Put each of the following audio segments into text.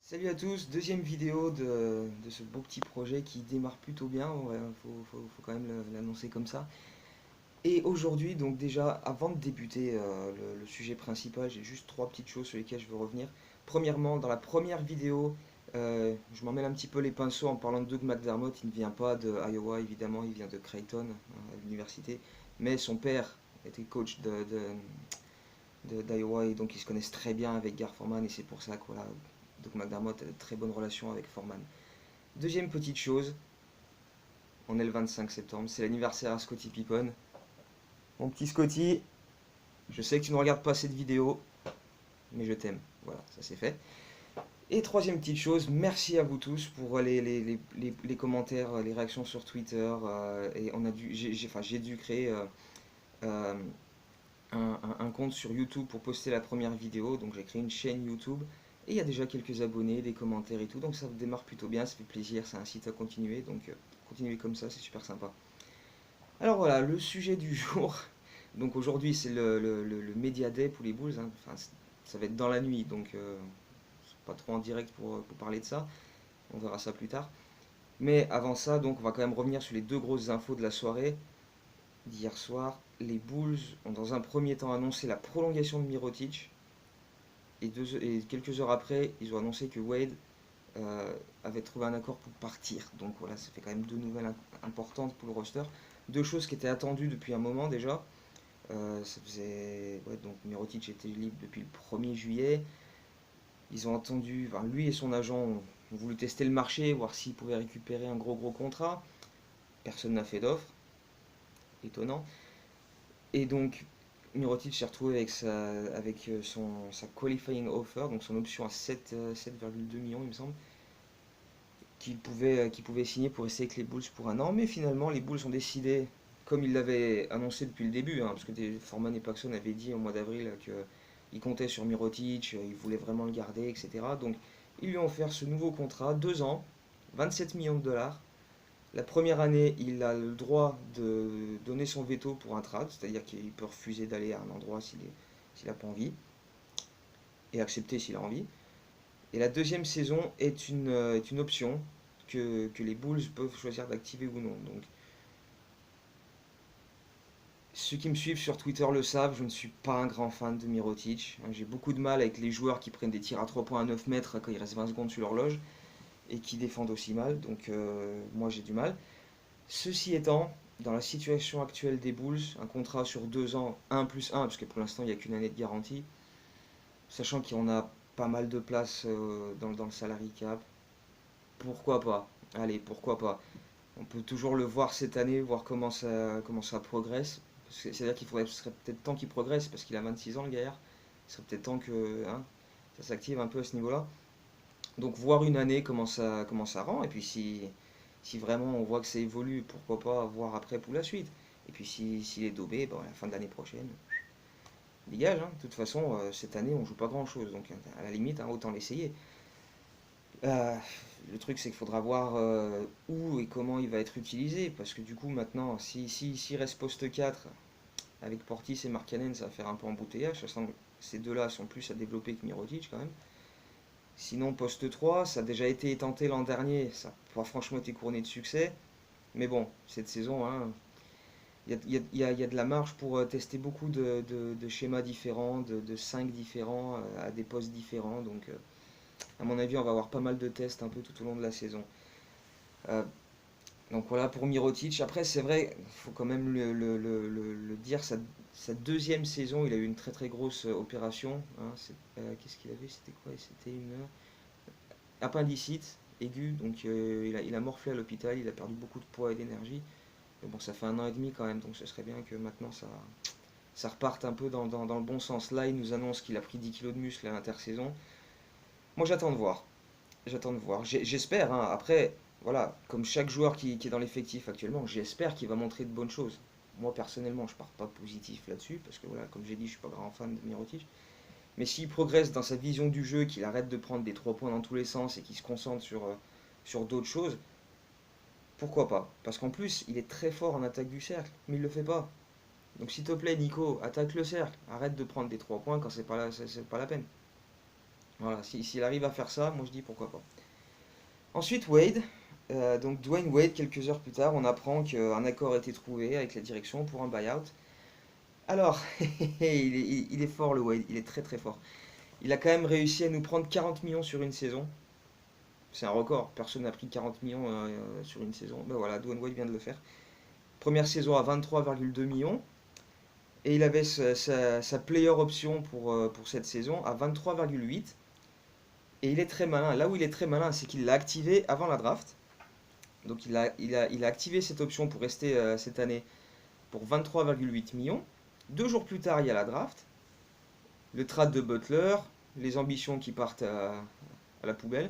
Salut à tous, deuxième vidéo de ce beau petit projet qui démarre plutôt bien, faut quand même l'annoncer comme ça. Et aujourd'hui, donc déjà, avant de débuter le sujet principal, j'ai juste trois petites choses sur lesquelles je veux revenir. Premièrement, dans la première vidéo, je m'en mêle un petit peu les pinceaux en parlant de Doug McDermott. Il ne vient pas de Iowa, évidemment, il vient de Creighton, à l'université. Mais son père était coach d'Iowa et donc ils se connaissent très bien avec Gar Forman et c'est pour ça que voilà, Doug McDermott a de très bonnes relations avec Forman. Deuxième petite chose, on est le 25 septembre, c'est l'anniversaire à Scottie Pippen. Mon petit Scotty, je sais que tu ne regardes pas cette vidéo, mais je t'aime. Voilà, ça c'est fait. Et troisième petite chose, merci à vous tous pour les commentaires, les réactions sur Twitter. Et on a dû, j'ai dû créer euh, un compte sur YouTube pour poster la première vidéo. Donc j'ai créé une chaîne YouTube. Et il y a déjà quelques abonnés, des commentaires et tout. Donc ça démarre plutôt bien, ça fait plaisir, ça incite à continuer. Donc continuez comme ça, c'est super sympa. Alors voilà, le sujet du jour. Donc aujourd'hui, c'est le Media Day pour les Bulls, hein. Enfin, ça va être dans la nuit, donc pas trop en direct pour parler de ça. On verra ça plus tard. Mais avant ça, donc, on va quand même revenir sur les deux grosses infos de la soirée d'hier soir. Les Bulls ont dans un premier temps annoncé la prolongation de Mirotic. Et quelques heures après, ils ont annoncé que Wade avait trouvé un accord pour partir. Donc voilà, ça fait quand même deux nouvelles importantes pour le roster. Deux choses qui étaient attendues depuis un moment déjà. Ça faisait. Ouais, donc Mirotic était libre depuis le 1er juillet. Ils ont attendu. Enfin, lui et son agent ont voulu tester le marché, voir s'ils pouvaient récupérer un gros contrat. Personne n'a fait d'offre. Étonnant. Et donc, Mirotic s'est retrouvé avec sa qualifying offer, donc son option à 7,2 millions, il me semble, qu'il pouvait signer pour rester avec les Bulls pour un an. Mais finalement, les Bulls ont décidé, comme ils l'avaient annoncé depuis le début, hein, parce que Forman et Paxson avaient dit au mois d'avril qu'ils comptaient sur Mirotic, ils voulaient vraiment le garder, etc. Donc, ils lui ont offert ce nouveau contrat, 2 ans, 27 millions de dollars. La première année, il a le droit de donner son veto pour un trade, c'est-à-dire qu'il peut refuser d'aller à un endroit s'il n'a pas envie, et accepter s'il a envie. Et la deuxième saison est une option que les Bulls peuvent choisir d'activer ou non. Donc, ceux qui me suivent sur Twitter le savent, je ne suis pas un grand fan de Mirotic. J'ai beaucoup de mal avec les joueurs qui prennent des tirs à 3 points à 9 mètres quand il reste 20 secondes sur l'horloge et qui défendent aussi mal. Donc, moi j'ai du mal. Ceci étant, dans la situation actuelle des Bulls, un contrat sur 2 ans, 1 + 1, parce que pour l'instant il n'y a qu'une année de garantie, sachant qu'on a pas mal de place dans le salary cap, pourquoi pas? Allez, pourquoi pas? On peut toujours le voir cette année, voir comment ça progresse. C'est-à-dire ce serait peut-être temps qu'il progresse, parce qu'il a 26 ans le gaillard. Il serait peut-être temps que hein, ça s'active un peu à ce niveau-là. Donc voir une année comment ça rend, et puis si vraiment on voit que ça évolue, pourquoi pas voir après pour la suite. Et puis s'il est daubé, bon, à la fin de l'année prochaine, dégage, hein. De toute façon, cette année on joue pas grand-chose, donc à la limite, hein, autant l'essayer. Euh, le truc, c'est qu'il faudra voir où et comment il va être utilisé, parce que du coup, maintenant, s'il reste poste 4 avec Portis et Markkanen, ça va faire un peu embouteillage. Ces deux-là sont plus à développer que Mirotic quand même. Sinon, poste 3, ça a déjà été tenté l'an dernier, ça n'a pas franchement été couronné de succès. Mais bon, cette saison, hein, il y a de la marge pour tester beaucoup de schémas différents, de 5 différents, à des postes différents. Donc, à mon avis, on va avoir pas mal de tests un peu tout au long de la saison. Euh, donc voilà pour Mirotic. Après, c'est vrai, il faut quand même le dire, sa deuxième saison, il a eu une très très grosse opération, hein. Qu'est-ce qu'il avait? C'était quoi? C'était une appendicite aiguë. Donc il a morflé à l'hôpital, il a perdu beaucoup de poids et d'énergie. Mais bon, ça fait 1 an et demi quand même, donc ce serait bien que maintenant ça reparte un peu dans le bon sens. Là, il nous annonce qu'il a pris 10 kilos de muscle à l'intersaison. Moi, j'attends de voir. J'attends de voir. J'espère, hein. Après, voilà, comme chaque joueur qui est dans l'effectif actuellement, j'espère qu'il va montrer de bonnes choses. Moi, personnellement, je pars pas positif là-dessus, parce que voilà, comme j'ai dit, je suis pas grand fan de Mirotic. Mais s'il progresse dans sa vision du jeu, qu'il arrête de prendre des 3 points dans tous les sens et qu'il se concentre sur d'autres choses, pourquoi pas? Parce qu'en plus, il est très fort en attaque du cercle, mais il le fait pas. Donc s'il te plaît, Nico, attaque le cercle. Arrête de prendre des 3 points quand c'est pas la peine. Voilà, s'il arrive à faire ça, moi je dis pourquoi pas. Ensuite, Wade. Donc Dwayne Wade, quelques heures plus tard, on apprend qu'un accord a été trouvé avec la direction pour un buyout. Alors, il est fort le Wade, il est très très fort. Il a quand même réussi à nous prendre 40 millions sur une saison. C'est un record, personne n'a pris 40 millions sur une saison. Ben voilà, Dwayne Wade vient de le faire. Première saison à 23,2 millions. Et il avait sa player option pour cette saison à 23,8. Et il est très malin. Là où il est très malin, c'est qu'il l'a activé avant la draft. Donc il a activé cette option pour rester cette année pour 23,8 millions. 2 jours plus tard, il y a la draft. Le trade de Butler, les ambitions qui partent à la poubelle.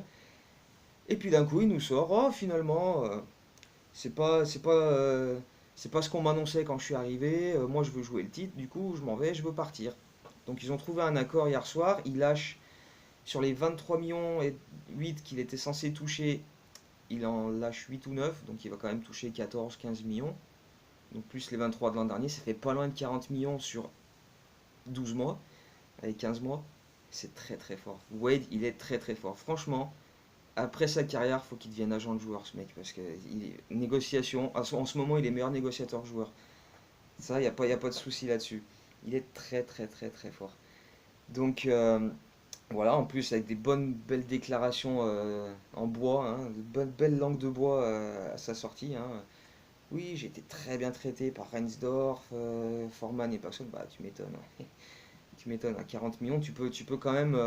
Et puis d'un coup, il nous sort, oh finalement, c'est pas ce qu'on m'annonçait quand je suis arrivé. Moi, je veux jouer le titre. Du coup, je m'en vais, je veux partir. Donc ils ont trouvé un accord hier soir. Il lâche sur les 23 millions et 8 qu'il était censé toucher, il en lâche 8 ou 9, donc il va quand même toucher 14-15 millions. Donc plus les 23 de l'an dernier, ça fait pas loin de 40 millions sur 12 mois, avec 15 mois. C'est très très fort. Wade, il est très très fort. Franchement, après sa carrière, faut qu'il devienne agent de joueur, ce mec, parce que négociation, en ce moment, il est meilleur négociateur joueur. Ça, il y a pas de souci là-dessus. Il est très très très très fort. Donc voilà, en plus avec des bonnes belles déclarations en bois, hein, de bonnes belles langues de bois à sa sortie, hein. Oui, j'ai été très bien traité par Reinsdorf, Foreman et Paxson. Bah, tu m'étonnes, hein. Tu m'étonnes, à 40 millions, tu peux quand même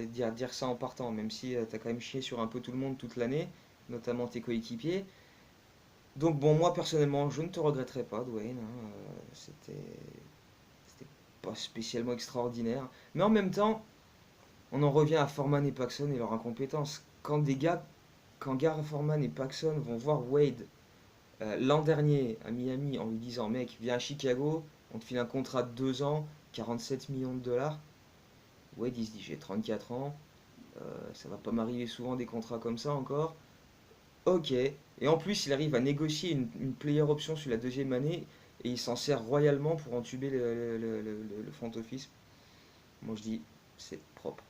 dire ça en partant, même si tu as quand même chié sur un peu tout le monde toute l'année, notamment tes coéquipiers. Donc bon, moi personnellement, je ne te regretterai pas, Dwayne, hein, c'était pas spécialement extraordinaire. Mais en même temps, on en revient à Foreman et Paxson et leur incompétence. Quand Gar Foreman et Paxson vont voir Wade l'an dernier à Miami en lui disant mec, viens à Chicago, on te file un contrat de 2 ans, 47 millions de dollars. Wade il se dit j'ai 34 ans, ça va pas m'arriver souvent des contrats comme ça encore. Ok, et en plus il arrive à négocier une player option sur la deuxième année et il s'en sert royalement pour entuber le front office. Moi je dis c'est propre.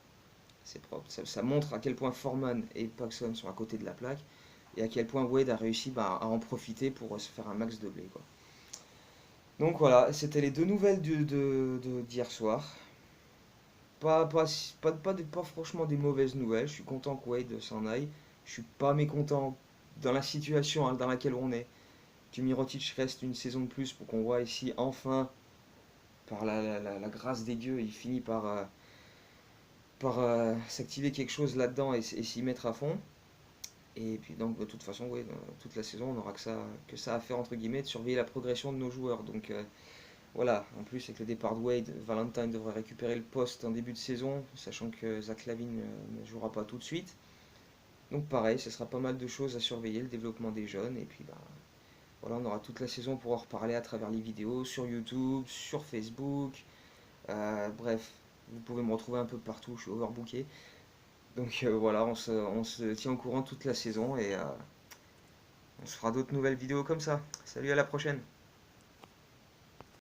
C'est propre. Ça montre à quel point Foreman et Paxson sont à côté de la plaque et à quel point Wade a réussi à en profiter pour se faire un max de blé, quoi. Donc voilà, c'était les 2 nouvelles d'hier soir. Pas franchement des mauvaises nouvelles. Je suis content que Wade s'en aille. Je suis pas mécontent dans la situation dans laquelle on est. Que Mirotic reste une saison de plus pour qu'on voit ici enfin, par la grâce des dieux, il finit par s'activer quelque chose là-dedans et s'y mettre à fond. Et puis donc de toute façon, ouais, toute la saison, on n'aura que ça à faire entre guillemets, de surveiller la progression de nos joueurs. Donc voilà, en plus avec le départ de Wade, Valentine devrait récupérer le poste en début de saison, sachant que Zach Lavine ne jouera pas tout de suite. Donc pareil, ce sera pas mal de choses à surveiller, le développement des jeunes. Et puis bah, voilà, on aura toute la saison pour en reparler à travers les vidéos sur YouTube, sur Facebook. Bref, vous pouvez me retrouver un peu partout, je suis overbooké. Donc voilà, on se tient au courant toute la saison et on se fera d'autres nouvelles vidéos comme ça. Salut, à la prochaine.